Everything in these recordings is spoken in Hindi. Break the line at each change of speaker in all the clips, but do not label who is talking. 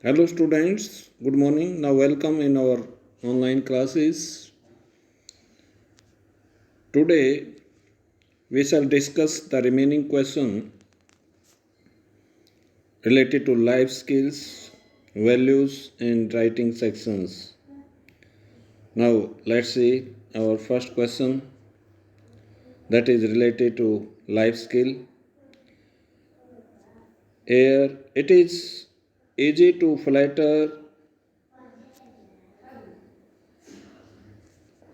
Hello students, good morning. Now welcome in our online classes. Today we shall discuss the remaining question related to life skills, values and writing sections. Now let's see our first question that is related to life skill. Here it is easy to flatter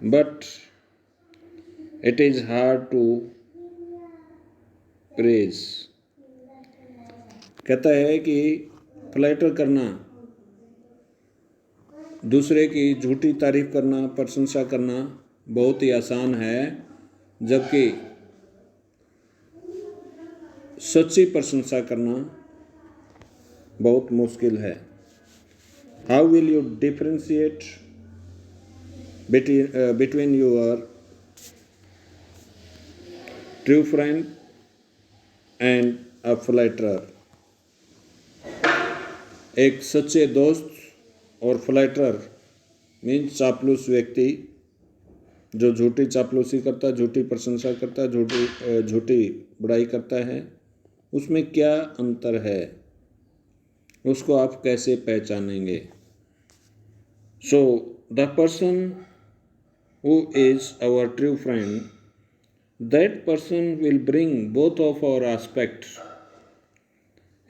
but it is hard to praise. कहता है कि फ्लैटर करना, दूसरे की झूठी तारीफ करना, प्रशंसा करना बहुत ही आसान है, जबकि सच्ची प्रशंसा करना बहुत मुश्किल है. How will you differentiate between your true friend and a flatterer? एक सच्चे दोस्त और फ्लैटरर मीन्स चापलूस व्यक्ति जो झूठी चापलूसी करता, झूठी प्रशंसा करता, झूठी बुराई करता है, उसमें क्या अंतर है, उसको आप कैसे पहचानेंगे? So the person who is our true friend, that person will bring both of our aspects.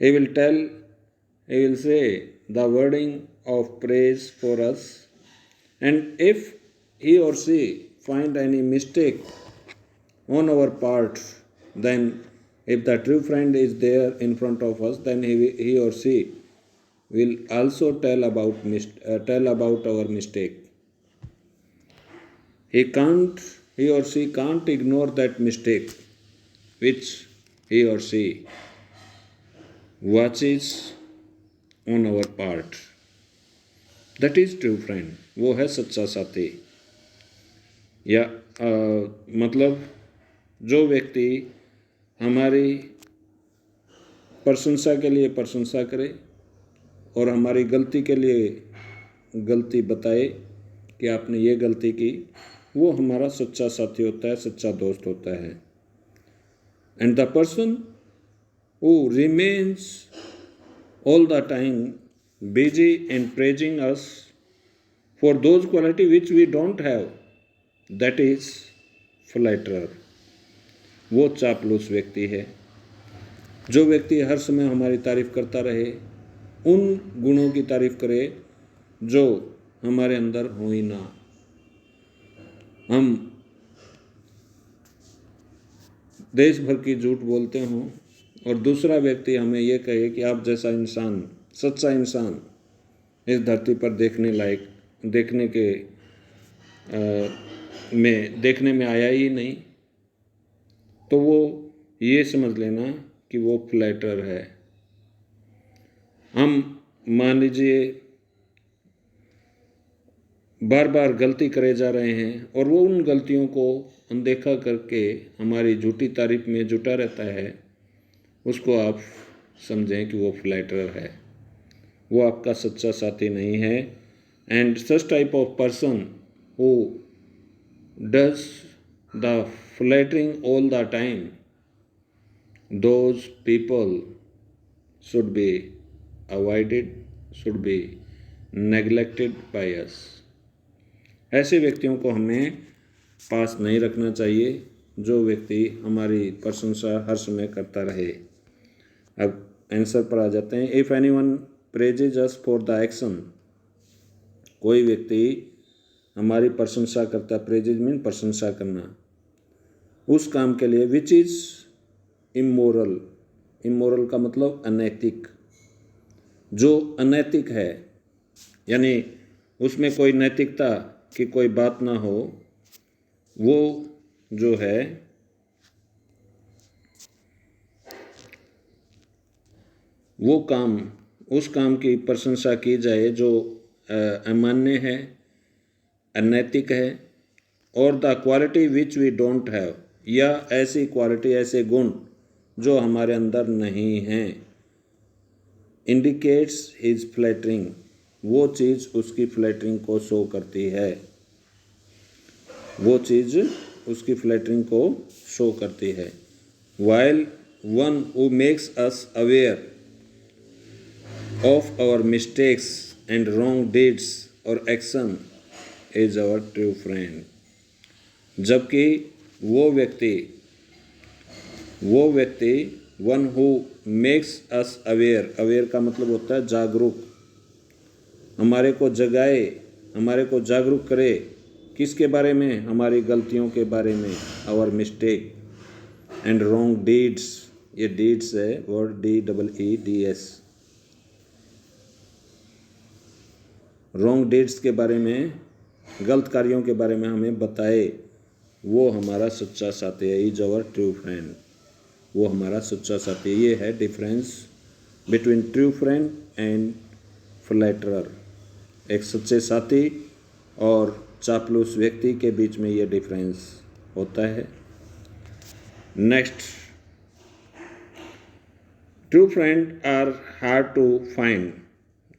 He will say the wording of praise for us, and if he or she find any mistake on our part, then if the true friend is there in front of us, then he or she will also tell about our mistake. He or she can't ignore that mistake which he or she watches on our part. That is true friend. वो है सच्चा साथी. या मतलब जो व्यक्ति हमारी प्रशंसा के लिए प्रशंसा करे और हमारी गलती के लिए गलती बताए कि आपने ये गलती की, वो हमारा सच्चा साथी होता है, सच्चा दोस्त होता है. And the person who remains all the time busy in praising us for those quality which we don't have, that is flatterer. वो चापलूस व्यक्ति है. जो व्यक्ति हर समय हमारी तारीफ करता रहे, उन गुणों की तारीफ करे जो हमारे अंदर हो ही ना. हम देश भर की झूठ बोलते हों और दूसरा व्यक्ति हमें ये कहे कि आप जैसा इंसान, सच्चा इंसान इस धरती पर देखने में आया ही नहीं, तो वो ये समझ लेना कि वो फ्लैटर है. हम मान लीजिए बार बार गलती करे जा रहे हैं और वो उन गलतियों को अनदेखा करके हमारी झूठी तारीफ में जुटा रहता है, उसको आप समझें कि वो फ्लैटरर है, वो आपका सच्चा साथी नहीं है. And such type of person who does the flattering all the time, those people should be avoided, should be neglected by us. ऐसे व्यक्तियों को हमें पास नहीं रखना चाहिए, जो व्यक्ति हमारी प्रशंसा हर समय करता रहे. अब आंसर पर आ जाते हैं. If anyone praises us for the action, कोई व्यक्ति हमारी प्रशंसा करता, प्रेजेज मीन प्रशंसा करना, उस काम के लिए विच इज़ इमोरल. इमोरल का मतलब अनैतिक. जो अनैतिक है, यानी उसमें कोई नैतिकता की कोई बात ना हो, वो जो है वो काम, उस काम की प्रशंसा की जाए जो अमान्य है, अनैतिक है. और the quality which we don't have, या ऐसी क्वालिटी, ऐसे गुण जो हमारे अंदर नहीं हैं. इंडिकेट्स हिज फ्लैटरिंग, वो चीज़ उसकी फ्लैटरिंग को शो करती है, वो चीज़ उसकी फ्लैटरिंग को शो करती है। While one who makes us aware of our mistakes and wrong deeds और action is our true friend, जबकि वो व्यक्ति one who makes us aware, aware का मतलब होता है जागरूक, हमारे को जगाए, हमारे को जागरूक करे, किसके बारे में, हमारी गलतियों के बारे में, our mistake and wrong deeds, ये डीड्स है वर्ड DEEDS, रॉन्ग डीड्स के बारे में, गलत कार्यों के बारे में हमें बताए, वो हमारा सच्चा साथी है, इज आवर ट्रू फ्रेंड, वो हमारा सच्चा साथी। ये है difference between true friend and flatterer, एक सच्चे साथी और चापलूस व्यक्ति के बीच में ये डिफरेंस होता है। Next, true friend are hard to find,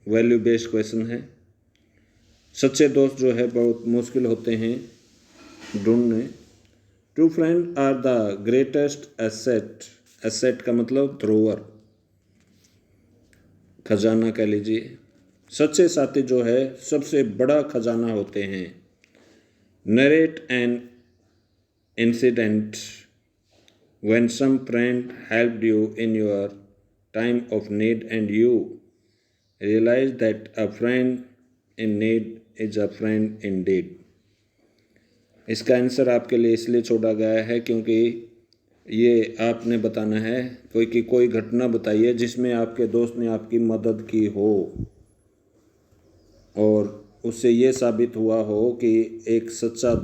value based question है। सच्चे दोस्त जो है बहुत मुश्किल होते हैं ढूंढने। True friend are the greatest asset, asset का मतलब धरोहर, खजाना कह लीजिए। सच्चे साथी जो है सबसे बड़ा खजाना होते हैं। Narrate an incident when some friend helped you in your time of need and you realize that a friend in need is a friend indeed। इसका आंसर आपके लिए इसलिए छोड़ा गया है क्योंकि ये आपने बताना है कोई घटना बताइए जिसमें आपके दोस्त ने आपकी मदद की हो और उससे ये साबित हुआ हो कि एक सच्चा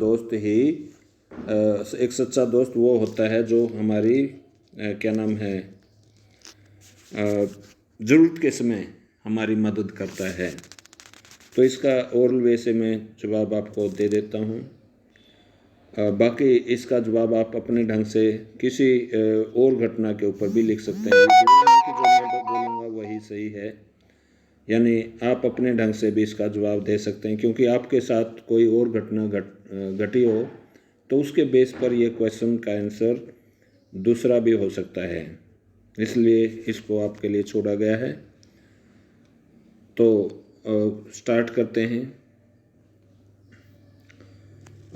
दोस्त वो होता है जो हमारी ज़रूरत के समय हमारी मदद करता है। तो इसका ओरल वे से मैं जवाब आपको दे देता हूँ। बाकी इसका जवाब आप अपने ढंग से किसी और घटना के ऊपर भी लिख सकते हैं। जो मैं बोलूँगा वही सही है, यानी आप अपने ढंग से भी इसका जवाब दे सकते हैं, क्योंकि आपके साथ कोई और घटना घटी हो तो उसके बेस पर यह क्वेश्चन का आंसर दूसरा भी हो सकता है, इसलिए इसको आपके लिए छोड़ा गया है। तो स्टार्ट करते हैं।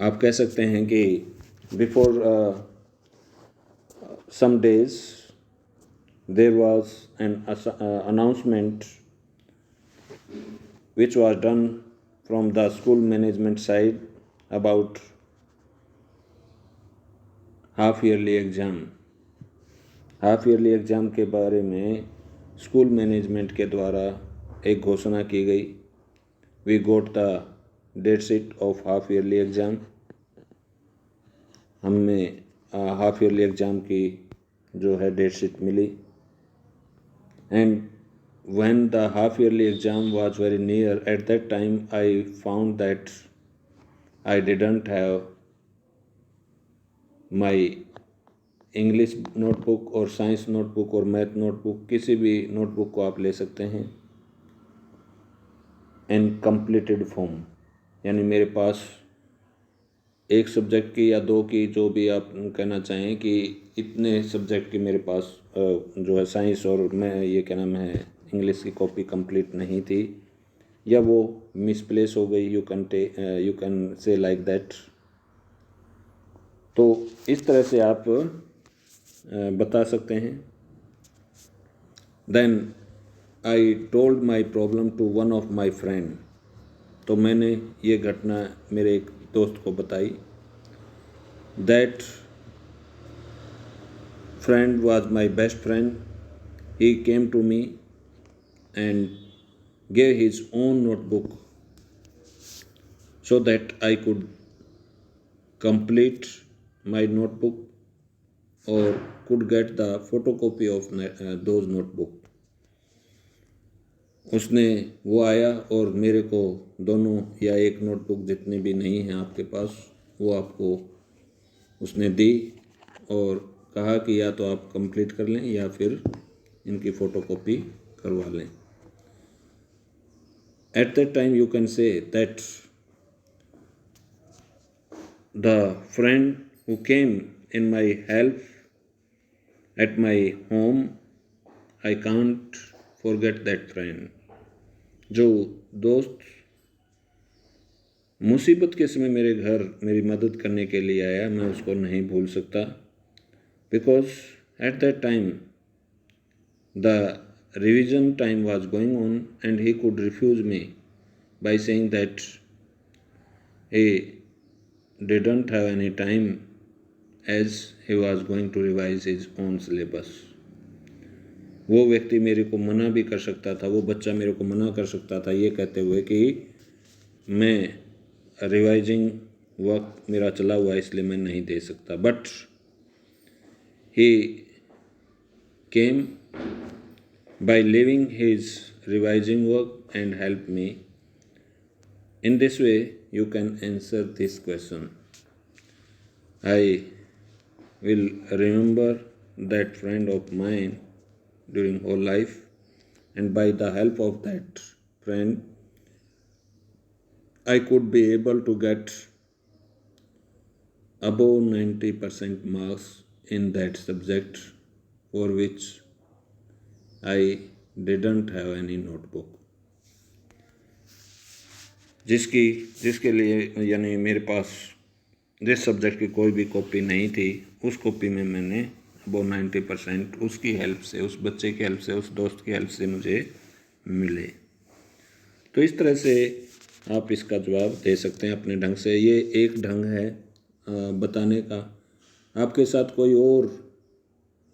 आप कह सकते हैं कि before some days there was an announcement which was done from the school management side about half yearly exam. Half yearly exam के बारे में स्कूल मैनेजमेंट के द्वारा एक घोषणा की गई। We got the date sheet of half yearly exam, हमें हाफ ईयरली एग्ज़ाम की जो है डेट शीट मिली। And when the half yearly exam was very near, at that time I found that I didn't have my English notebook और साइंस नोटबुक और मैथ नोटबुक, किसी भी नोटबुक को आप ले सकते हैं, इन कंप्लीटेड फॉर्म, यानी मेरे पास एक सब्जेक्ट की या दो की, जो भी आप कहना चाहें कि इतने सब्जेक्ट की मेरे पास जो है साइंस और मैं इंग्लिश की कॉपी कंप्लीट नहीं थी, या वो मिसप्लेस हो गई, you can say like that. तो इस तरह से आप बता सकते हैं। Then I told my problem to one of my friend, तो मैंने ये घटना मेरे एक दोस्त को बताई। That friend was my best friend, he came to me and gave his own notebook so that I could complete my notebook or could get the photocopy of those notebook। वो आया और मेरे को दोनों या एक नोटबुक जितने भी नहीं हैं आपके पास, वो आपको उसने दी और कहा कि या तो आप कंप्लीट कर लें या फिर इनकी फ़ोटोकॉपी करवा लें। At that time you can say that the friend who came in my help at my home, I can't forget that friend. जो दोस्त मुसीबत के समय मेरे घर मेरी मदद करने के लिए आया, मैं उसको नहीं भूल सकता। Because at that time the revision time was going on and he could refuse me by saying that he didn't have any time as he was going to revise his own syllabus. वो व्यक्ति मेरे को मना भी कर सकता था, वो बच्चा मेरे को मना कर सकता था ये कहते हुए कि मैं रिवाइजिंग वर्क मेरा चला हुआ है इसलिए मैं नहीं दे सकता। But he came by leaving his revising work and help me. In this way, you can answer this question. I will remember that friend of mine during whole life, and by the help of that friend, I could be able to get above 90% marks in that subject for which I didn't have any notebook. जिसके लिए यानी मेरे पास जिस सब्जेक्ट की कोई भी कॉपी नहीं थी, उस कॉपी में मैंने अबव 90% उसकी हेल्प से, उस बच्चे की हेल्प से, उस दोस्त की हेल्प से मुझे मिले। तो इस तरह से आप इसका जवाब दे सकते हैं अपने ढंग से। ये एक ढंग है बताने का। आपके साथ कोई और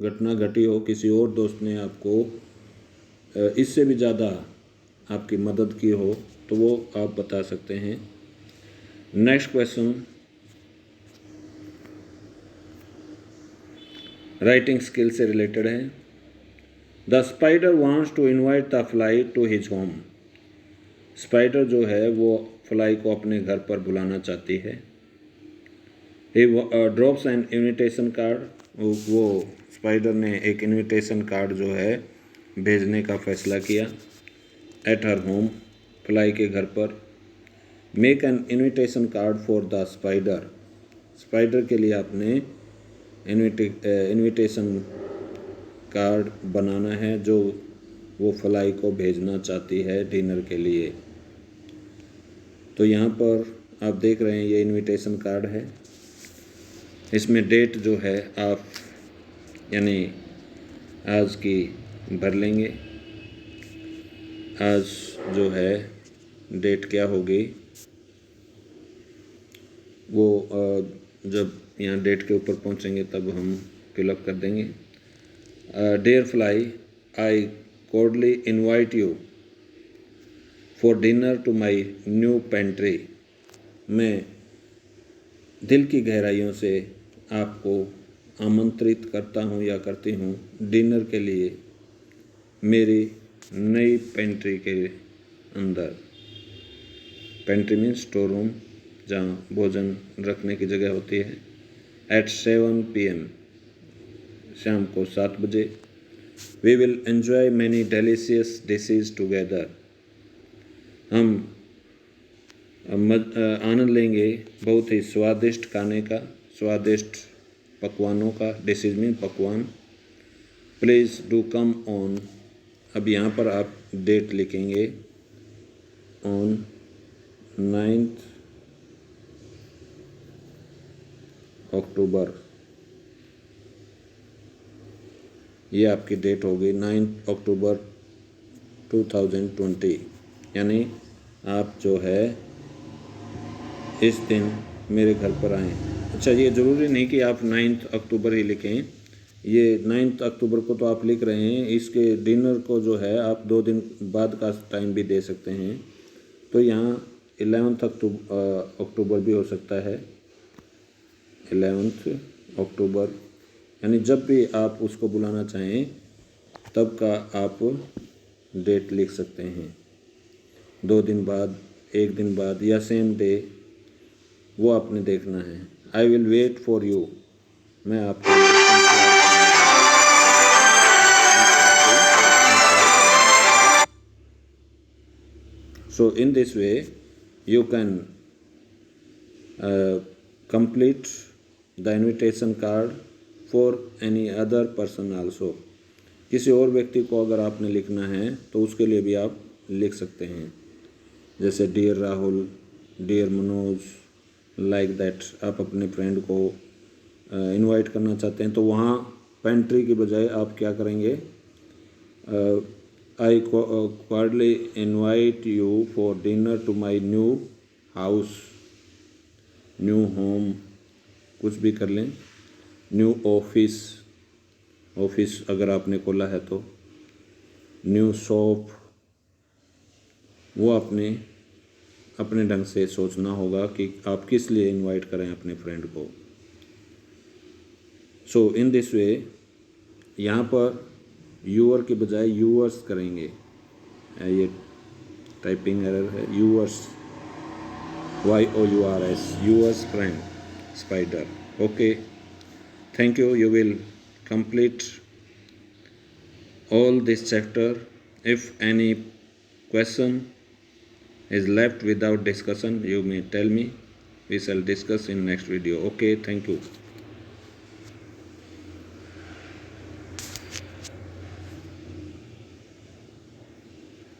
घटना घटी हो, किसी और दोस्त ने आपको इससे भी ज़्यादा आपकी मदद की हो, तो वो आप बता सकते हैं। नेक्स्ट क्वेश्चन राइटिंग स्किल से रिलेटेड है। The spider wants to invite the fly to his home. Spider जो है वो फ्लाई को अपने घर पर बुलाना चाहती है। ही ड्रॉप्स एन इनविटेशन कार्ड। वो स्पाइडर ने एक इनविटेशन कार्ड जो है भेजने का फैसला किया एट हर होम, फ्लाई के घर पर। Make an invitation card for the spider. Spider के लिए आपने इनविटेशन कार्ड बनाना है जो वो फ्लाई को भेजना चाहती है डिनर के लिए। तो यहाँ पर आप देख रहे हैं ये इनविटेशन कार्ड है। इसमें डेट जो है आप यानी आज की भर लेंगे। आज जो है डेट क्या होगी वो जब यहाँ डेट के ऊपर पहुँचेंगे तब हम फिलअप कर देंगे। Dear fly, I cordially invite you for dinner to my new pantry. मैं दिल की गहराइयों से आपको आमंत्रित करता हूँ या करती हूँ डिनर के लिए मेरी नई पेंट्री के अंदर। पेंट्री मीन्स स्टोर रूम, जहाँ भोजन रखने की जगह होती है। एट 7 PM, शाम को 7 बजे। We will enjoy many delicious dishes together. हम आनंद लेंगे बहुत ही स्वादिष्ट खाने का, स्वादिष्ट पकवानों का। डिशेज मीन पकवान। Please do come on. अब यहाँ पर आप डेट लिखेंगे ऑन 9 अक्टूबर। ये आपकी डेट होगी 9 अक्टूबर 2020। यानी आप जो है इस दिन मेरे घर पर आएँ। अच्छा, ये ज़रूरी नहीं कि आप 9 अक्टूबर ही लिखें। ये 9 अक्टूबर को तो आप लिख रहे हैं, इसके डिनर को जो है आप 2 दिन बाद का टाइम भी दे सकते हैं। तो यहाँ 11 अक्टूबर भी हो सकता है। 11 अक्टूबर यानी जब भी आप उसको बुलाना चाहें तब का आप डेट लिख सकते हैं। 2 दिन बाद, 1 दिन बाद या सेम डे, वो आपने देखना है। I will wait for you. मैं आपको So in this way you can complete the invitation card for any other person also. किसी और व्यक्ति को अगर आपने लिखना है तो उसके लिए भी आप लिख सकते हैं, जैसे dear Rahul, dear Manoj, like that. आप अपने फ्रेंड को इनवाइट करना चाहते हैं तो वहाँ पेंट्री की बजाय आप क्या करेंगे, I cordially invite you for dinner to my new house, new home, कुछ भी कर लें, न्यू ऑफिस, ऑफिस अगर आपने खोला है तो, न्यू शॉप, वो आपने अपने ढंग से सोचना होगा कि आप किस लिए इनवाइट करें अपने फ्रेंड को। सो इन दिस वे यहाँ पर यूअर के बजाय यूअर्स करेंगे, ये टाइपिंग एरर है, yours, YOURS, yours friend spider. Okay, thank you. You will complete all this chapter. If any question is left without discussion, you may tell me. We shall discuss in next video. Okay, thank you.